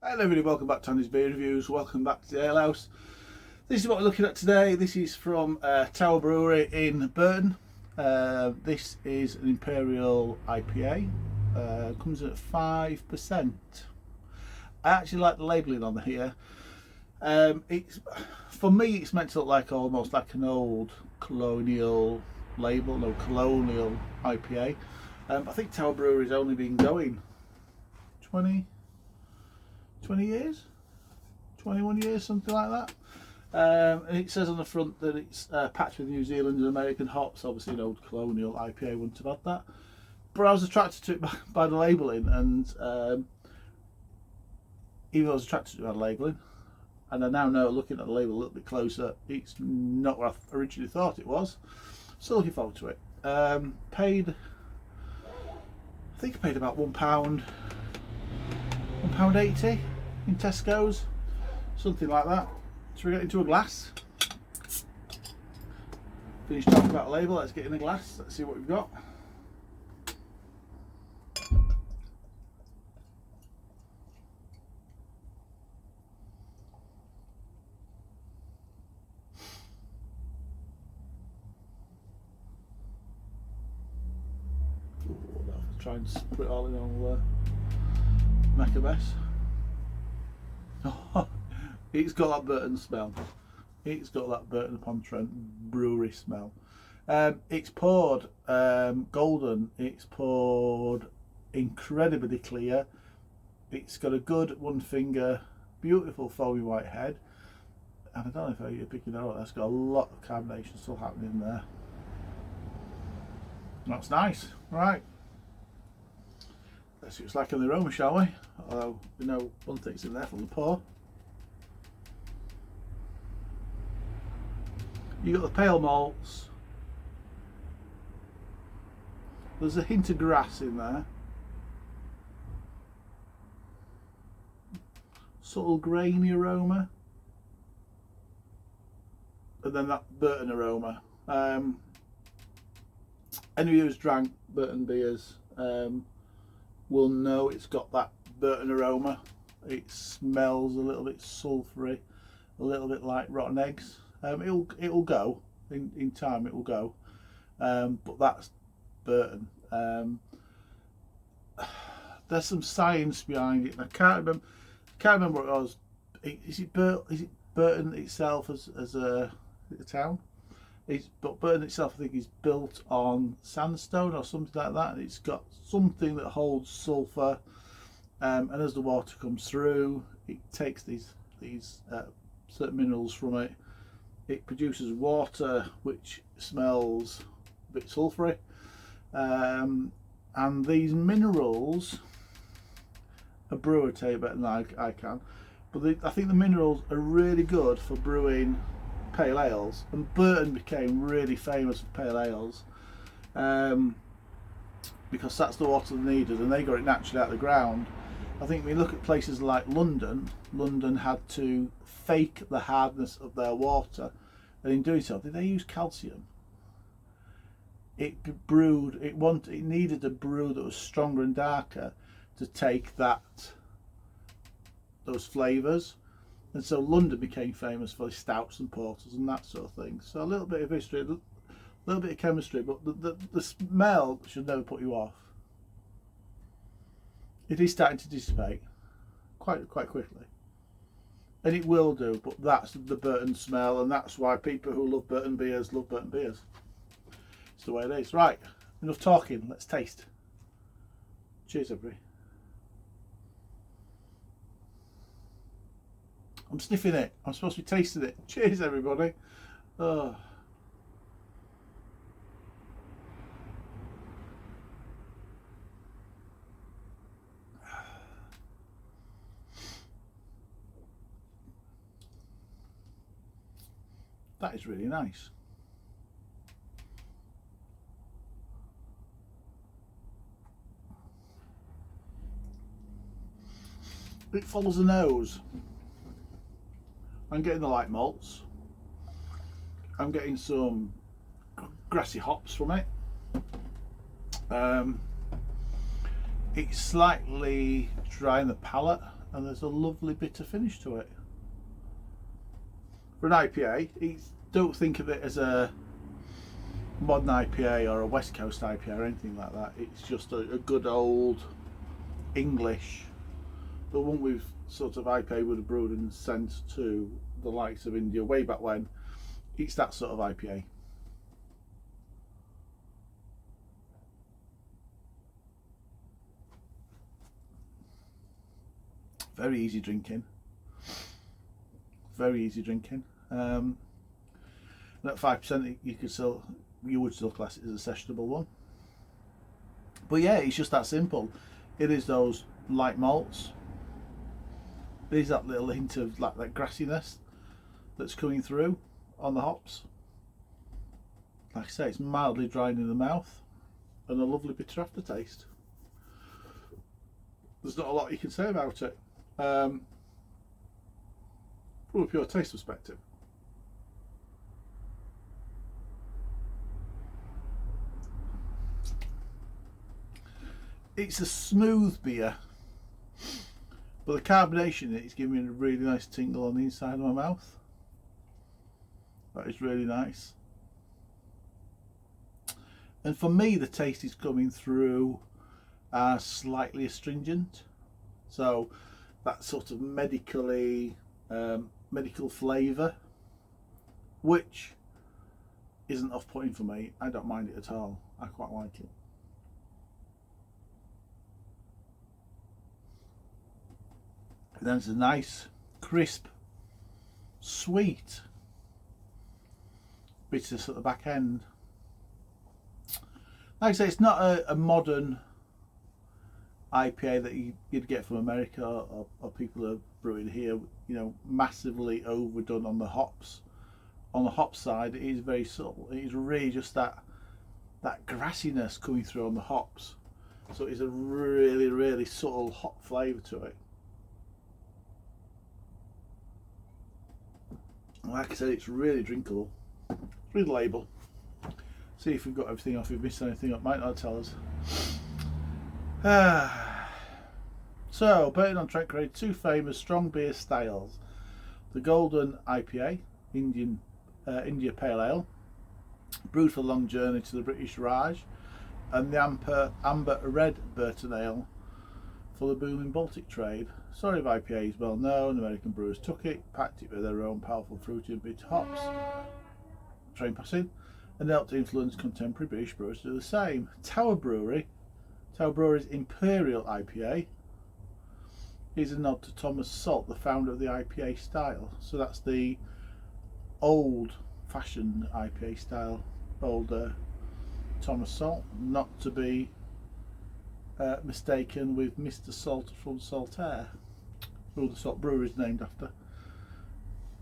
Hello everybody, welcome back to Andy's Beer Reviews, welcome back to the Ale House. This is what we're looking at today. This is from Tower Brewery in Burton. This is an Imperial IPA, comes in at 5%. I actually like the labelling on here. For me it's meant to look like almost like an old colonial label, no, colonial IPA. I think Tower Brewery's only been going 20 years, 21 years, something like that. And it says on the front that it's packed with New Zealand and American hops. Obviously an old colonial IPA wouldn't have had that, but I was attracted to it by the labelling, and even though I was attracted to it by the labelling, and I now know, looking at the label a little bit closer, it's not what I originally thought it was. So looking forward to it. I think I paid about £1.80 in Tesco's, something like that. So we get into a glass. Finished talking about a label, let's get in a glass, let's see what we've got. I'll try and put it all in on make a mess. It's got that Burton smell. It's got that Burton-on-Trent brewery smell. It's poured golden. It's poured incredibly clear. It's got a good one finger, beautiful foamy white head. And I don't know if you're picking that up. That's got a lot of carbonation still happening in there. That's nice. Right. Let's see what it's like on the aroma, shall we? Although we know one thing's in there from the pour. You got the pale malts. There's a hint of grass in there. Subtle grainy aroma. And then that Burton aroma. Anyone who's drank Burton beers will know it's got that Burton aroma. It smells a little bit sulphury, a little bit like rotten eggs. It'll go in time. It will go, but that's Burton. There's some science behind it. I can't remember what it was. Is it Burton itself as a town? But Burton itself, I think, is built on sandstone or something like that. It's got something that holds sulphur, and as the water comes through, it takes these certain minerals from it. It produces water which smells a bit sulphury, and these minerals, a brewer tell you better than I can, but I think the minerals are really good for brewing pale ales, and Burton became really famous for pale ales because that's the water they needed, and they got it naturally out of the ground. I think when you look at places like London had to fake the hardness of their water, and in doing so, did they use calcium? It needed a brew that was stronger and darker to take those flavours, and so London became famous for stouts and porters and that sort of thing. So a little bit of history, a little bit of chemistry, but the smell should never put you off. It is starting to dissipate quite quickly, and it will do, but that's the Burton smell, and that's why people who love Burton beers love Burton beers. It's the way it is. Right, enough talking, let's taste. Cheers everybody. I'm sniffing it, I'm supposed to be tasting it. Cheers everybody. Oh. That is really nice. It follows the nose. I'm getting the light malts. I'm getting some grassy hops from it. It's slightly dry in the palate. and there's a lovely bitter finish to it. For an IPA, don't think of it as a modern IPA or a West Coast IPA or anything like that. It's just a good old English, the one we've sort of IPA would have brewed and sent to the likes of India way back when. It's that sort of IPA. Very easy drinking. Very easy drinking. And at 5%, you would still class it as a sessionable one. But yeah, it's just that simple. It is those light malts. There's that little hint of like that grassiness that's coming through on the hops. Like I say, it's mildly drying in the mouth and a lovely bitter aftertaste. There's not a lot you can say about it. From a pure taste perspective. It's a smooth beer, but the carbonation in it is giving me a really nice tingle on the inside of my mouth. That is really nice. And for me, the taste is coming through as slightly astringent. So that sort of medical flavour, which isn't off-putting for me. I don't mind it at all. I quite like it. And then it's a nice, crisp, sweet bitterness at the back end. Like I say, it's not a modern IPA that you'd get from America or people who are brewing here, you know, massively overdone on the hops. On the hop side, it is very subtle. It is really just that grassiness coming through on the hops. So it's a really, really subtle hop flavour to it. Like I said, it's really drinkable. Read the label. See if we've got everything off. If we've missed anything up, might not tell us. So, Burton-on-Trent created two famous strong beer styles: the Golden IPA, India Pale Ale, brewed for a long journey to the British Raj, and the Amber Red Burton Ale for the booming Baltic trade. Story of IPA is well known. American brewers took it, packed it with their own powerful fruity and bitter hops, train passing, and helped to influence contemporary British brewers to do the same. Tower Brewery's Imperial IPA is a nod to Thomas Salt, the founder of the IPA style. So that's the old-fashioned IPA style, older Thomas Salt, not to be mistaken with Mr. Salt from Saltaire, who the Salt Brewery is named after.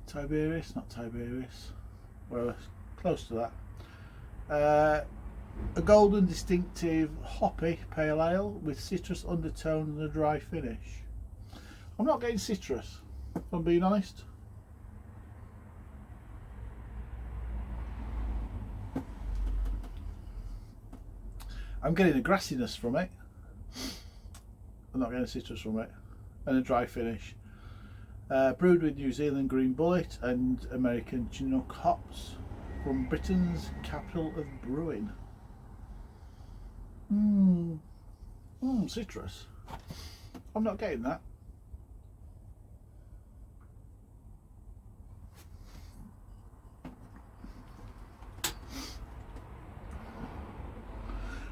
Tiberius, not Tiberius, well, close to that. A golden, distinctive, hoppy pale ale with citrus undertone and a dry finish. I'm not getting citrus, if I'm being honest. I'm getting a grassiness from it. I'm not getting a citrus from it. And a dry finish. Brewed with New Zealand Green Bullet and American Chinook hops from Britain's capital of brewing. Citrus. I'm not getting that.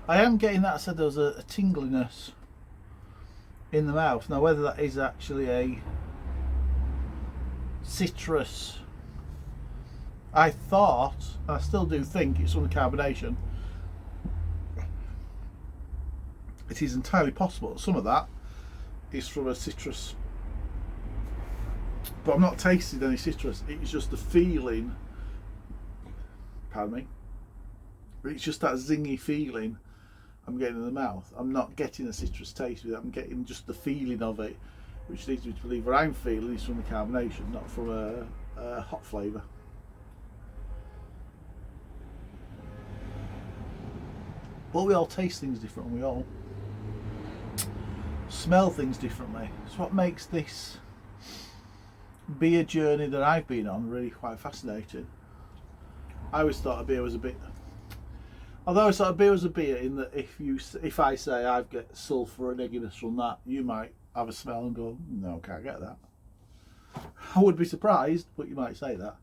I am getting that. I said there was a tingliness in the mouth. Now whether that is actually a citrus, I thought, and I still do think it's from the carbonation. It is entirely possible some of that is from a citrus, but I'm not tasting any citrus. It's just the feeling, pardon me, it's just that zingy feeling I'm getting in the mouth. I'm not getting a citrus taste with it. I'm getting just the feeling of it, which leads me to believe what I'm feeling is from the carbonation, not from a hot flavour. But we all taste things different, we all. smell things differently. It's what makes this beer journey that I've been on really quite fascinating. I always thought a beer was a bit, although I thought a beer was a beer in that if I say I've got sulphur and egginess from that, you might have a smell and go, no, I can't get that. I would be surprised, but you might say that.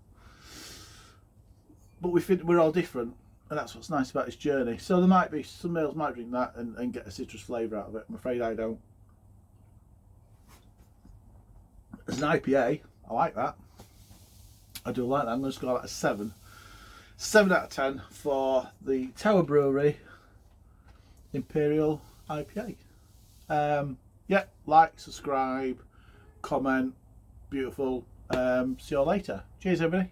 But we're all different, and that's what's nice about this journey. So there might be some males might drink that and get a citrus flavour out of it. I'm afraid I don't. As an IPA, I like that. I do like that. I'm going to go at a 7. 7 out of 10 for the Tower Brewery Imperial IPA. Yeah, like, subscribe, comment, beautiful. See you all later. Cheers, everybody.